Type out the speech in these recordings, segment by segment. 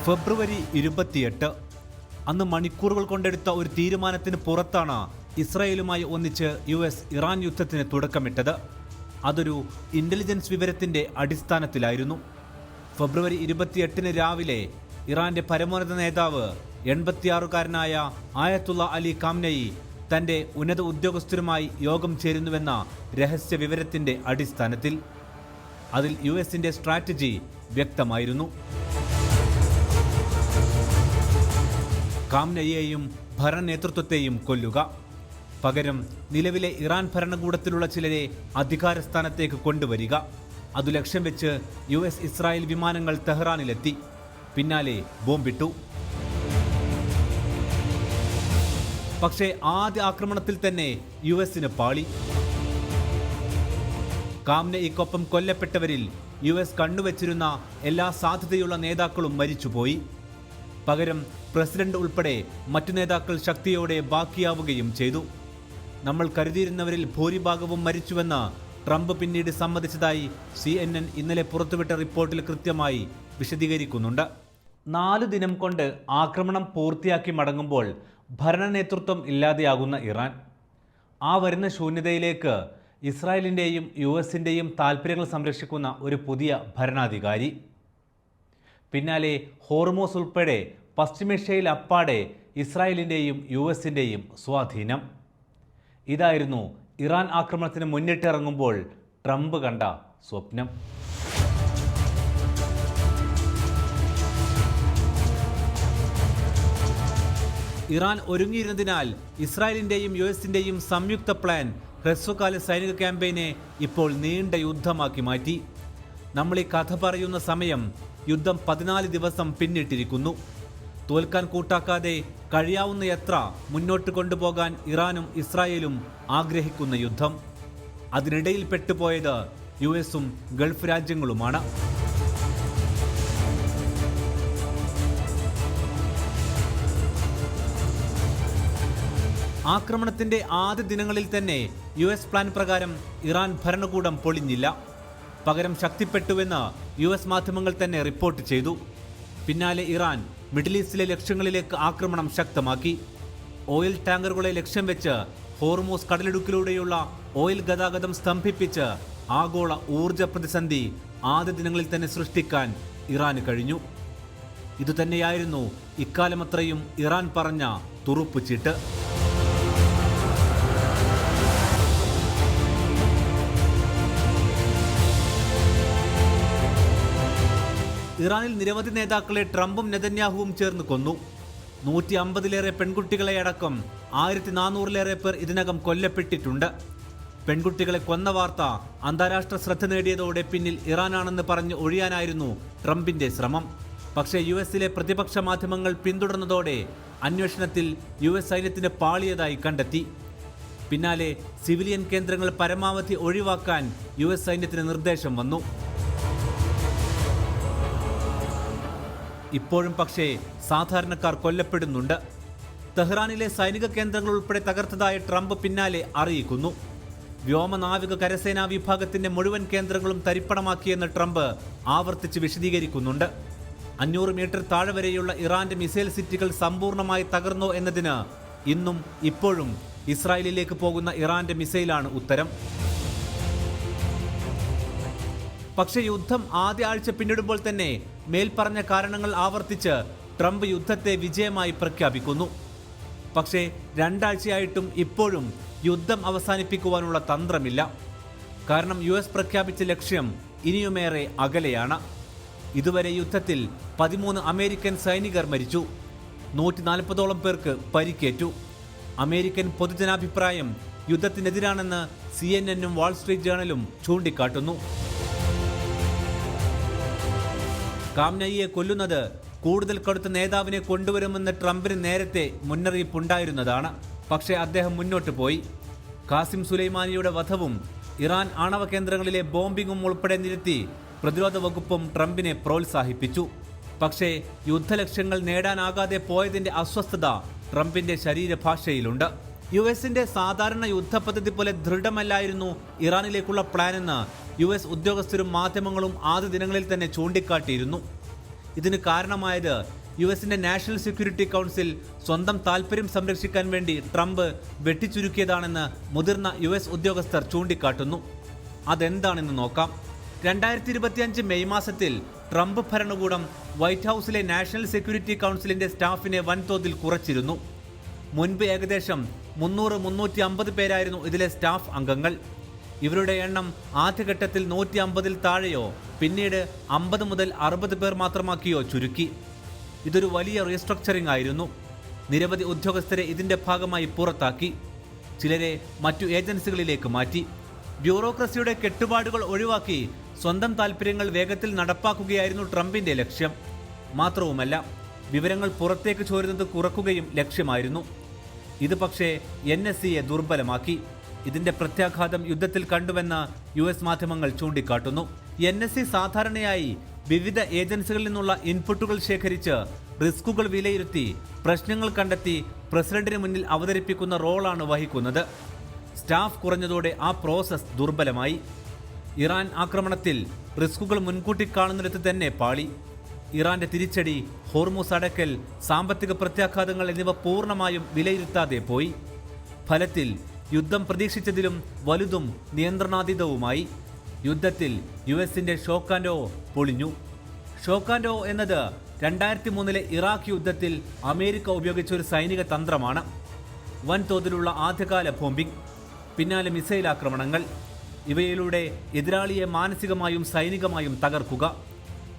ഫെബ്രുവരി 28 അന്ന് മണിക്കൂറുകൾ കൊണ്ടെടുത്ത ഒരു തീരുമാനത്തിന് പുറത്താണ് ഇസ്രായേലുമായി ഒന്നിച്ച് US ഇറാൻ യുദ്ധത്തിന് തുടക്കമിട്ടത്. അതൊരു ഇന്റലിജൻസ് വിവരത്തിന്റെ അടിസ്ഥാനത്തിലായിരുന്നു. ഫെബ്രുവരി 28 രാവിലെ ഇറാന്റെ പരമോന്നത നേതാവ് 86-കാരനായ ആയത്തുള്ള അലി ഖാംനയി തന്റെ ഉന്നത ഉദ്യോഗസ്ഥരുമായി യോഗം ചേരുന്നുവെന്ന രഹസ്യ വിവരത്തിന്റെ അടിസ്ഥാനത്തിൽ. അതിൽ USന്റെ സ്ട്രാറ്റജി വ്യക്തമായിരുന്നു. ഖാംനയിയെയും ഭരണ നേതൃത്വത്തെയും കൊല്ലുക, പകരം നിലവിലെ ഇറാൻ ഭരണകൂടത്തിലുള്ള ചിലരെ അധികാരസ്ഥാനത്തേക്ക് കൊണ്ടുവരിക. അതു ലക്ഷ്യം വെച്ച് US ഇസ്രായേൽ വിമാനങ്ങൾ തെഹ്റാനിലെത്തി. പിന്നാലെ ബോംബിട്ടു. പക്ഷേ ആദ്യ ആക്രമണത്തിൽ തന്നെ USന് പാളി. ഖാംനയിക്കൊപ്പം കൊല്ലപ്പെട്ടവരിൽ US കണ്ണുവച്ചിരുന്ന എല്ലാ സാധ്യതയുള്ള നേതാക്കളും മരിച്ചുപോയി. പകരം പ്രസിഡന്റ് ഉൾപ്പെടെ മറ്റു നേതാക്കൾ ശക്തിയോടെ ബാക്കിയാവുകയും ചെയ്തു. നമ്മൾ കരുതിയിരുന്നവരിൽ ഭൂരിഭാഗവും മരിച്ചുവെന്ന് ട്രംപ് പിന്നീട് സമ്മതിച്ചതായി CNN ഇന്നലെ പുറത്തുവിട്ട റിപ്പോർട്ടിൽ കൃത്യമായി വിശദീകരിക്കുന്നുണ്ട്. 4 ദിനം കൊണ്ട് ആക്രമണം പൂർത്തിയാക്കി മടങ്ങുമ്പോൾ ഭരണ നേതൃത്വം ഇല്ലാതെയാകുന്ന ഇറാൻ, ആ വരുന്ന ശൂന്യതയിലേക്ക് ഇസ്രായേലിൻ്റെയും USൻ്റെയും താൽപ്പര്യങ്ങൾ സംരക്ഷിക്കുന്ന ഒരു പുതിയ ഭരണാധികാരി. പിന്നാലെ ഹോർമോസ് ഉൾപ്പെടെ പശ്ചിമേഷ്യയിൽ അപ്പാടെ ഇസ്രായേലിൻ്റെയും USൻ്റെയും സ്വാധീനം. ഇതായിരുന്നു ഇറാൻ ആക്രമണത്തിന് മുന്നിട്ടിറങ്ങുമ്പോൾ ട്രംപ് കണ്ട സ്വപ്നം. ഇറാൻ ഒരുങ്ങിയിരുന്നതിനാൽ ഇസ്രായേലിൻ്റെയും USൻ്റെയും സംയുക്ത പ്ലാൻ ഹ്രസ്വകാല സൈനിക ക്യാമ്പയിനെ ഇപ്പോൾ നീണ്ട യുദ്ധമാക്കി മാറ്റി. നമ്മൾ ഈ കഥ പറയുന്ന സമയം യുദ്ധം 14 ദിവസം പിന്നിട്ടിരിക്കുന്നു. തോൽക്കാൻ കൂട്ടാക്കാതെ കഴിയാവുന്നയത്ര മുന്നോട്ട് കൊണ്ടുപോകാൻ ഇറാനും ഇസ്രായേലും ആഗ്രഹിക്കുന്ന യുദ്ധം. അതിനിടയിൽ പെട്ടുപോയത് USഉം ഗൾഫ് രാജ്യങ്ങളുമാണ്. ആക്രമണത്തിന്റെ ആദ്യ ദിനങ്ങളിൽ തന്നെ US പ്ലാൻ പ്രകാരം ഇറാൻ ഭരണകൂടം പൊളിഞ്ഞില്ല, പകരം ശക്തിപ്പെട്ടുവെന്ന് US മാധ്യമങ്ങൾ തന്നെ റിപ്പോർട്ട് ചെയ്തു. പിന്നാലെ ഇറാൻ മിഡിൽ ഈസ്റ്റിലെ ലക്ഷ്യങ്ങളിലേക്ക് ആക്രമണം ശക്തമാക്കി. ഓയിൽ ടാങ്കറുകളെ ലക്ഷ്യം വെച്ച് ഹോർമോസ് കടലിടുക്കിലൂടെയുള്ള ഓയിൽ ഗതാഗതം സ്തംഭിപ്പിച്ച് ആഗോള ഊർജ പ്രതിസന്ധി ആദ്യ ദിനങ്ങളിൽ തന്നെ സൃഷ്ടിക്കാൻ ഇറാന് കഴിഞ്ഞു. ഇതുതന്നെയായിരുന്നു ഇക്കാലമത്രയും ഇറാൻ പറഞ്ഞ തുറുപ്പുചീട്ട്. ഇറാനിൽ നിരവധി നേതാക്കളെ ട്രംപും നെതന്യാഹുവും ചേർന്ന് കൊന്നു. 150-ലേറെ പെൺകുട്ടികളെ അടക്കം 1400-ലേറെ പേർ ഇതിനകം കൊല്ലപ്പെട്ടിട്ടുണ്ട്. പെൺകുട്ടികളെ കൊന്ന വാർത്ത അന്താരാഷ്ട്ര ശ്രദ്ധ നേടിയതോടെ പിന്നിൽ ഇറാനാണെന്ന് പറഞ്ഞ് ഒഴിയാനായിരുന്നു ട്രംപിന്റെ ശ്രമം. പക്ഷേ USലെ പ്രതിപക്ഷ മാധ്യമങ്ങൾ പിന്തുടർന്നതോടെ അന്വേഷണത്തിൽ US സൈന്യത്തിന് പാളിയതായി കണ്ടെത്തി. പിന്നാലെ സിവിലിയൻ കേന്ദ്രങ്ങൾ പരമാവധി ഒഴിവാക്കാൻ US സൈന്യത്തിന് നിർദ്ദേശം വന്നു. ഇപ്പോഴും പക്ഷേ സാധാരണക്കാർ കൊല്ലപ്പെടുന്നുണ്ട്. തെഹ്റാനിലെ സൈനിക കേന്ദ്രങ്ങൾ ഉൾപ്പെടെ തകർത്തതായി ട്രംപ് പിന്നാലെ അറിയിക്കുന്നു. വ്യോമനാവിക കരസേനാ വിഭാഗത്തിന്റെ മുഴുവൻ കേന്ദ്രങ്ങളും തരിപ്പണമാക്കിയെന്ന് ട്രംപ് ആവർത്തിച്ച് വിശദീകരിക്കുന്നുണ്ട്. 500 മീറ്റർ താഴെ വരെയുള്ള ഇറാന്റെ മിസൈൽ സിറ്റികൾ സമ്പൂർണ്ണമായി തകർന്നോ എന്നതിന് ഇന്നും ഇപ്പോഴും ഇസ്രായേലിലേക്ക് പോകുന്ന ഇറാന്റെ മിസൈലാണ് ഉത്തരം. പക്ഷേ യുദ്ധം ആദ്യ ആഴ്ച പിന്നിടുമ്പോൾ തന്നെ മേൽപ്പറഞ്ഞ കാരണങ്ങൾ ആവർത്തിച്ച് ട്രംപ് യുദ്ധത്തെ വിജയമായി പ്രഖ്യാപിക്കുന്നു. പക്ഷേ 2 ആഴ്ചയായിട്ടും ഇപ്പോഴും യുദ്ധം അവസാനിപ്പിക്കുവാനുള്ള തന്ത്രമില്ല. കാരണം US പ്രഖ്യാപിച്ച ലക്ഷ്യം ഇനിയുമേറെ അകലെയാണ്. ഇതുവരെ യുദ്ധത്തിൽ 13 അമേരിക്കൻ സൈനികർ മരിച്ചു, 140ഓളം പേർക്ക് പരിക്കേറ്റു. അമേരിക്കൻ പൊതുജനാഭിപ്രായം യുദ്ധത്തിനെതിരാണെന്ന് CNNഉം വാൾസ്ട്രീറ്റ് ജേണലും ചൂണ്ടിക്കാട്ടുന്നു. ഖാംനയിയെ കൊല്ലുന്നത് കൂടുതൽ കടുത്ത നേതാവിനെ കൊണ്ടുവരുമെന്ന് ട്രംപിന് നേരത്തെ മുന്നറിയിപ്പുണ്ടായിരുന്നതാണ്. പക്ഷേ അദ്ദേഹം മുന്നോട്ട് പോയി. ഖാസിം സുലൈമാനിയുടെ വധവും ഇറാൻ ആണവ കേന്ദ്രങ്ങളിലെ ബോംബിങ്ങും ഉൾപ്പെടെ നിരത്തി പ്രതിരോധ വകുപ്പും ട്രംപിനെ പ്രോത്സാഹിപ്പിച്ചു. പക്ഷേ യുദ്ധലക്ഷ്യങ്ങൾ നേടാനാകാതെ പോയതിന്റെ അസ്വസ്ഥത ട്രംപിന്റെ ശരീരഭാഷയിലുണ്ട്. USന്റെ സാധാരണ യുദ്ധപദ്ധതി പോലെ ദൃഢമല്ലായിരുന്നു ഇറാനിലേക്കുള്ള പ്ലാനെന്ന് US ഉദ്യോഗസ്ഥരും മാധ്യമങ്ങളും ആദ്യ ദിനങ്ങളിൽ തന്നെ ചൂണ്ടിക്കാട്ടിയിരുന്നു. ഇതിന് കാരണമായത് യുഎസിന്റെ നാഷണൽ സെക്യൂരിറ്റി കൗൺസിൽ സ്വന്തം താൽപര്യം സംരക്ഷിക്കാൻ വേണ്ടി ട്രംപ് വെട്ടിച്ചുരുക്കിയതാണെന്ന് മുതിർന്ന യുഎസ് ഉദ്യോഗസ്ഥർ ചൂണ്ടിക്കാട്ടുന്നു. അതെന്താണെന്ന് നോക്കാം. 2025 മെയ് മാസത്തിൽ ട്രംപ് ഭരണകൂടം വൈറ്റ് ഹൗസിലെ നാഷണൽ സെക്യൂരിറ്റി കൗൺസിലിന്റെ സ്റ്റാഫിനെ വൻതോതിൽ കുറച്ചിരുന്നു. മുൻപ് ഏകദേശം 300-350 പേരായിരുന്നു ഇതിലെ സ്റ്റാഫ് അംഗങ്ങൾ. ഇവരുടെ എണ്ണം ആദ്യഘട്ടത്തിൽ 150-ൽ താഴെയോ പിന്നീട് 50 മുതൽ 60 പേർ മാത്രമാക്കിയോ ചുരുക്കി. ഇതൊരു വലിയ റീസ്ട്രക്ചറിംഗ് ആയിരുന്നു. നിരവധി ഉദ്യോഗസ്ഥരെ ഇതിന്റെ ഭാഗമായി പുറത്താക്കി. ചിലരെ മറ്റു ഏജൻസികളിലേക്ക് മാറ്റി. ബ്യൂറോക്രസിയുടെ കെട്ടുപാടുകൾ ഒഴിവാക്കി സ്വന്തം താൽപ്പര്യങ്ങൾ വേഗത്തിൽ നടപ്പാക്കുകയായിരുന്നു ട്രംപിന്റെ ലക്ഷ്യം. മാത്രവുമല്ല, വിവരങ്ങൾ പുറത്തേക്ക് ചോരുന്നത് കുറക്കുകയും ലക്ഷ്യമായിരുന്നു. ഇത് പക്ഷേ NSCയെ ദുർബലമാക്കി. ഇതിന്റെ പ്രത്യാഘാതം യുദ്ധത്തിൽ കണ്ടുവെന്ന് US മാധ്യമങ്ങൾ ചൂണ്ടിക്കാട്ടുന്നു. NSC സാധാരണയായി വിവിധ ഏജൻസികളിൽ നിന്നുള്ള ഇൻപുട്ടുകൾ ശേഖരിച്ച് റിസ്കുകൾ വിലയിരുത്തി പ്രശ്നങ്ങൾ കണ്ടെത്തി പ്രസിഡന്റിന് മുന്നിൽ അവതരിപ്പിക്കുന്ന റോളാണ് വഹിക്കുന്നത്. സ്റ്റാഫ് കുറഞ്ഞതോടെ ആ പ്രോസസ് ദുർബലമായി. ഇറാൻ ആക്രമണത്തിൽ റിസ്കുകൾ മുൻകൂട്ടി കാണുന്നിടത്ത് തന്നെ പാളി. ഇറാന്റെ തിരിച്ചടി, ഹോർമുസ് അടക്കൽ, സാമ്പത്തിക പ്രത്യാഘാതങ്ങൾ എന്നിവ പൂർണ്ണമായും വിലയിരുത്താതെ പോയി. ഫലത്തിൽ യുദ്ധം പ്രതീക്ഷിച്ചതിലും വലുതും നിയന്ത്രണാതീതവുമായി. യുദ്ധത്തിൽ യുഎസിന്റെ ഷോക്ക് ആൻഡ് ഓ പൊളിഞ്ഞു. ഷോക്ക് ആൻഡ് ഓ എന്നത് 2003 ഇറാഖ് യുദ്ധത്തിൽ അമേരിക്ക ഉപയോഗിച്ച ഒരു സൈനിക തന്ത്രമാണ്. വൻതോതിലുള്ള ആദ്യകാല ബോംബിംഗ്, പിന്നാലെ മിസൈൽ ആക്രമണങ്ങൾ. ഇവയിലൂടെ എതിരാളിയെ മാനസികമായും സൈനികമായും തകർക്കുക,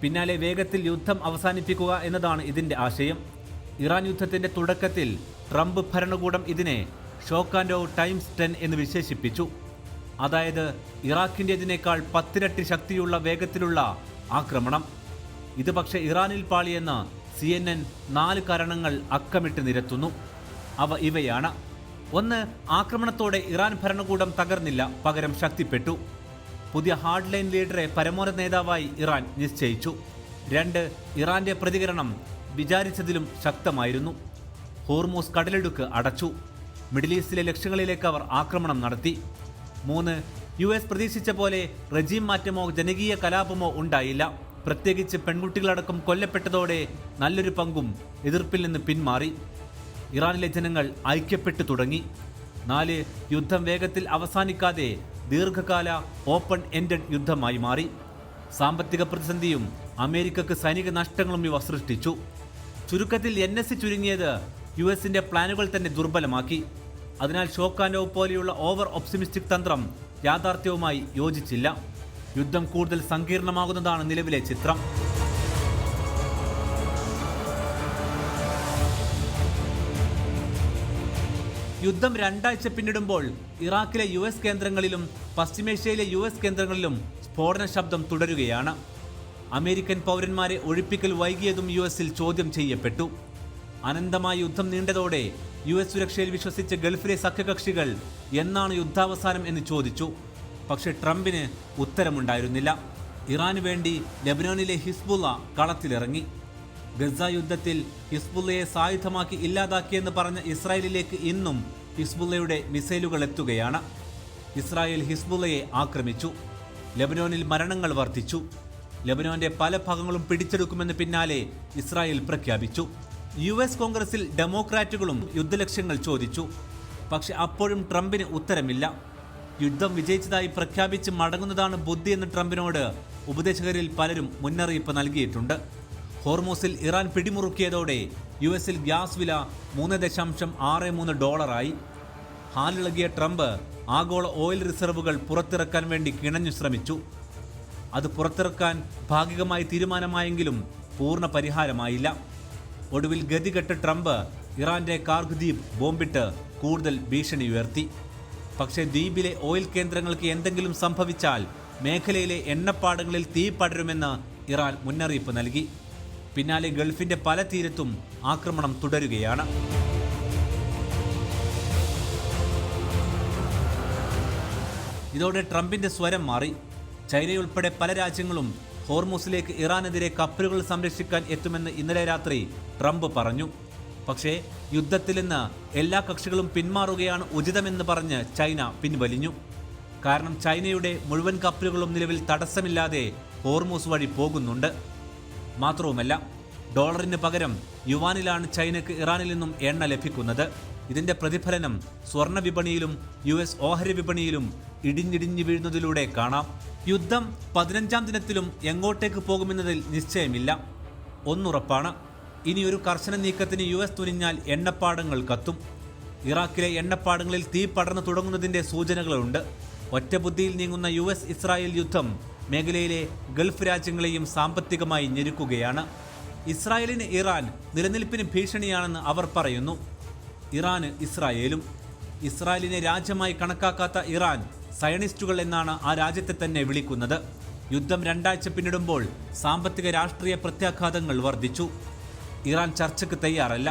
പിന്നാലെ വേഗത്തിൽ യുദ്ധം അവസാനിപ്പിക്കുക എന്നതാണ് ഇതിന്റെ ആശയം. ഇറാൻ യുദ്ധത്തിന്റെ തുടക്കത്തിൽ ട്രംപ് ഭരണകൂടം ഇതിനെ ഷോക്ക് ആൻഡ് ഓ ×10 എന്ന് വിശേഷിപ്പിച്ചു. അതായത് ഇറാഖിൻ്റെതിനേക്കാൾ 10 ഇരട്ടി ശക്തിയുള്ള വേഗത്തിലുള്ള ആക്രമണം. ഇത് പക്ഷേ ഇറാനിൽ പാളിയെന്ന് CNN 4 കാരണങ്ങൾ അക്കമിട്ട് നിരത്തുന്നു. അവ ഇവയാണ്: 1. ആക്രമണത്തോടെ ഇറാൻ ഭരണകൂടം തകർന്നില്ല, പകരം ശക്തിപ്പെട്ടു. പുതിയ ഹാർഡ് ലൈൻ ലീഡറെ പരമോന്നത നേതാവായി ഇറാൻ നിശ്ചയിച്ചു. 2. ഇറാന്റെ പ്രതികരണം വിചാരിച്ചതിലും ശക്തമായിരുന്നു. ഹോർമൂസ് കടലിടുക്ക് അടച്ചു. മിഡിൽ ഈസ്റ്റിലെ ലക്ഷ്യങ്ങളിലേക്ക് അവർ ആക്രമണം നടത്തി. 3. US പ്രതീക്ഷിച്ച പോലെ റെജീം മാറ്റമോ ജനകീയ കലാപമോ ഉണ്ടായില്ല. പ്രത്യേകിച്ച് പെൺകുട്ടികളടക്കം കൊല്ലപ്പെട്ടതോടെ നല്ലൊരു പങ്കും എതിർപ്പിൽ നിന്ന് പിന്മാറി. ഇറാനിലെ ജനങ്ങൾ ഐക്യപ്പെട്ടു തുടങ്ങി. 4. യുദ്ധം വേഗത്തിൽ അവസാനിക്കാതെ ദീർഘകാല ഓപ്പൺ എൻഡഡ് യുദ്ധമായി മാറി. സാമ്പത്തിക പ്രതിസന്ധിയും അമേരിക്കക്ക് സൈനിക നഷ്ടങ്ങളും ഇവ സൃഷ്ടിച്ചു. ചുരുക്കത്തിൽ NSC ചുരുങ്ങിയത് യുഎസിന്റെ പ്ലാനുകൾ തന്നെ ദുർബലമാക്കി. അതിനാൽ ഷോക്ക് ആൻഡ് ഓ പോലെയുള്ള ഓവർ ഒപ്റ്റിമിസ്റ്റിക് തന്ത്രം യാഥാർത്ഥ്യവുമായി യോജിച്ചില്ല. യുദ്ധം കൂടുതൽ സങ്കീർണമാകുന്നതാണ് നിലവിലെ ചിത്രം. യുദ്ധം 2 ആഴ്ച പിന്നിടുമ്പോൾ ഇറാഖിലെ US കേന്ദ്രങ്ങളിലും പശ്ചിമേഷ്യയിലെ US കേന്ദ്രങ്ങളിലും സ്ഫോടന ശബ്ദം തുടരുകയാണ്. അമേരിക്കൻ പൗരന്മാരെ ഒഴിപ്പിക്കൽ വൈകിയതും USൽ ചോദ്യം ചെയ്യപ്പെട്ടു. അനന്തമായ യുദ്ധം നീണ്ടതോടെ US സുരക്ഷയിൽ വിശ്വസിച്ച ഗൾഫിലെ സഖ്യകക്ഷികൾ എന്നാണ് യുദ്ധാവസാനം എന്ന് ചോദിച്ചു. പക്ഷേ ട്രംപിന് ഉത്തരമുണ്ടായിരുന്നില്ല. ഇറാന് വേണ്ടി ലെബനോനിലെ ഹിസ്ബുള്ള കളത്തിലിറങ്ങി. ഗസ യുദ്ധത്തിൽ ഹിസ്ബുള്ളയെ സായുധമാക്കി ഇല്ലാതാക്കിയെന്ന് പറഞ്ഞ ഇസ്രായേലിലേക്ക് ഇന്നും ഹിസ്ബുള്ളയുടെ മിസൈലുകൾ എത്തുകയാണ്. ഇസ്രായേൽ ഹിസ്ബുള്ളയെ ആക്രമിച്ചു. ലെബനോനിൽ മരണങ്ങൾ വർദ്ധിച്ചു. ലെബനോന്റെ പല ഭാഗങ്ങളും പിടിച്ചെടുക്കുമെന്ന് പിന്നാലെ ഇസ്രായേൽ പ്രഖ്യാപിച്ചു. US കോൺഗ്രസിൽ ഡെമോക്രാറ്റുകളും യുദ്ധലക്ഷ്യങ്ങൾ ചോദിച്ചു. പക്ഷെ അപ്പോഴും ട്രംപിന് ഉത്തരമില്ല. യുദ്ധം വിജയിച്ചതായി പ്രഖ്യാപിച്ച് മടങ്ങുന്നതാണ് ബുദ്ധിയെന്ന് ട്രംപിനോട് ഉപദേശകരിൽ പലരും മുന്നറിയിപ്പ് നൽകിയിട്ടുണ്ട്. ഹോർമൂസിൽ ഇറാൻ പിടിമുറുക്കിയതോടെ USൽ ഗ്യാസ് വില $3.63 ഹാലിളകിയ ട്രംപ് ആഗോള ഓയിൽ റിസർവുകൾ പുറത്തിറക്കാൻ വേണ്ടി കിണഞ്ഞു ശ്രമിച്ചു. അത് പുറത്തിറക്കാൻ ഭാഗികമായി തീരുമാനമായെങ്കിലും പൂർണ്ണ പരിഹാരമായില്ല. ഒടുവിൽ ഗതികെട്ട് ട്രംപ് ഇറാന്റെ കാർഗ് ദ്വീപ് ബോംബിട്ട് കൂടുതൽ ഭീഷണി ഉയർത്തി. പക്ഷേ ദ്വീപിലെ ഓയിൽ കേന്ദ്രങ്ങൾക്ക് എന്തെങ്കിലും സംഭവിച്ചാൽ മേഖലയിലെ എണ്ണപ്പാടങ്ങളിൽ തീ പടരുമെന്ന് ഇറാൻ മുന്നറിയിപ്പ് നൽകി. പിന്നാലെ ഗൾഫിന്റെ പല തീരത്തും ആക്രമണം തുടരുകയാണ്. ഇതോടെ ട്രംപിന്റെ സ്വരം മാറി. ചൈനയുൾപ്പെടെ പല രാജ്യങ്ങളും ഹോർമൂസിലേക്ക് ഇറാനെതിരെ കപ്പലുകൾ സംരക്ഷിക്കാൻ എത്തുമെന്ന് ഇന്നലെ രാത്രി ട്രംപ് പറഞ്ഞു. പക്ഷേ യുദ്ധത്തിൽ നിന്ന് എല്ലാ കക്ഷികളും പിന്മാറുകയാണ് ഉചിതമെന്ന് പറഞ്ഞ് ചൈന പിൻവലിഞ്ഞു. കാരണം ചൈനയുടെ മുഴുവൻ കപ്പലുകളും നിലവിൽ തടസ്സമില്ലാതെ ഹോർമൂസ് വഴി പോകുന്നുണ്ട്. മാത്രവുമല്ല, ഡോളറിന് പകരം യുവാനിലാണ് ചൈനയ്ക്ക് ഇറാനിൽ നിന്നും എണ്ണ ലഭിക്കുന്നത്. ഇതിന്റെ പ്രതിഫലനം സ്വർണ്ണ വിപണിയിലും US ഓഹരി വിപണിയിലും ഇടിഞ്ഞിടിഞ്ഞു വീഴുന്നതിലൂടെ കാണാം. യുദ്ധം 15ാം ദിനത്തിലും എങ്ങോട്ടേക്ക് പോകുമെന്നതിൽ നിശ്ചയമില്ല. ഒന്നുറപ്പാണ്, ഇനിയൊരു കർശന നീക്കത്തിന് US തുനിഞ്ഞാൽ എണ്ണപ്പാടങ്ങൾ കത്തും. ഇറാഖിലെ എണ്ണപ്പാടങ്ങളിൽ തീ പടർന്നു തുടങ്ങുന്നതിന്റെ സൂചനകളുണ്ട്. ഒറ്റബുദ്ധിയിൽ നീങ്ങുന്ന US ഇസ്രായേൽ യുദ്ധം മേഖലയിലെ ഗൾഫ് രാജ്യങ്ങളെയും സാമ്പത്തികമായി ഞെരുക്കുകയാണ്. ഇസ്രായേലിന് ഇറാൻ നിലനിൽപ്പിന് ഭീഷണിയാണെന്ന് അവർ പറയുന്നു. ഇറാന് ഇസ്രായേലും. ഇസ്രായേലിനെ രാജ്യമായി കണക്കാക്കാത്ത ഇറാൻ സയണിസ്റ്റുകൾ എന്നാണ് ആ രാജ്യത്തെ തന്നെ വിളിക്കുന്നത്. യുദ്ധം 2 ആഴ്ച പിന്നിടുമ്പോൾ സാമ്പത്തിക രാഷ്ട്രീയ പ്രത്യാഘാതങ്ങൾ വർദ്ധിച്ചു. ഇറാൻ ചർച്ചയ്ക്ക് തയ്യാറല്ല.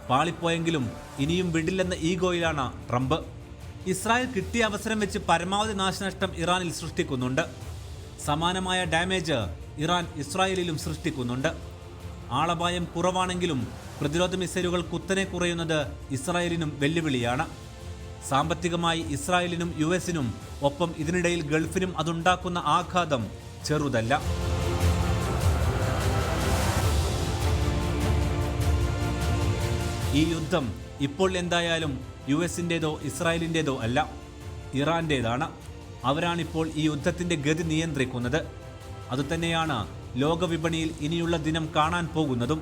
പാളിപ്പോയെങ്കിലും ഇനിയും വിടില്ലെന്ന ഈഗോയിലാണ് ട്രംപ്. ഇസ്രായേൽ കിട്ടിയ അവസരം വെച്ച് പരമാവധി നാശനഷ്ടം ഇറാനിൽ സൃഷ്ടിക്കുന്നുണ്ട്. സമാനമായ ഡാമേജ് ഇറാൻ ഇസ്രായേലിലും സൃഷ്ടിക്കുന്നുണ്ട്. ആളപായം കുറവാണെങ്കിലും പ്രതിരോധ മിസൈലുകൾ കുത്തനെ കുറയുന്നത് ഇസ്രായേലിനും വെല്ലുവിളിയാണ്. സാമ്പത്തികമായി ഇസ്രായേലിനും US-നും ഒപ്പം ഇതിനിടയിൽ ഗൾഫിനും അതുണ്ടാക്കുന്ന ആഘാതം ചെറുതല്ല. ഈ യുദ്ധം ഇപ്പോൾ എന്തായാലും US-ൻ്റേതോ ഇസ്രായേലിൻ്റേതോ അല്ല, ഇറാൻ്റേതാണ്. അവരാണിപ്പോൾ ഈ യുദ്ധത്തിൻ്റെ ഗതി നിയന്ത്രിക്കുന്നത്. അതുതന്നെയാണ് ലോകവിപണിയിൽ ഇനിയുള്ള ദിനം കാണാൻ പോകുന്നതും.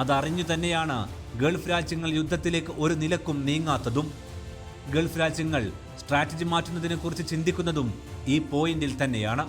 അതറിഞ്ഞു തന്നെയാണ് ഗൾഫ് രാജ്യങ്ങൾ യുദ്ധത്തിലേക്ക് ഒരു നിലക്കും നീങ്ങാത്തതും. ഗൾഫ് രാജ്യങ്ങൾ സ്ട്രാറ്റജി മാറ്റുന്നതിനെക്കുറിച്ച് ചിന്തിക്കുന്നതും ഈ പോയിന്റിൽ തന്നെയാണ്.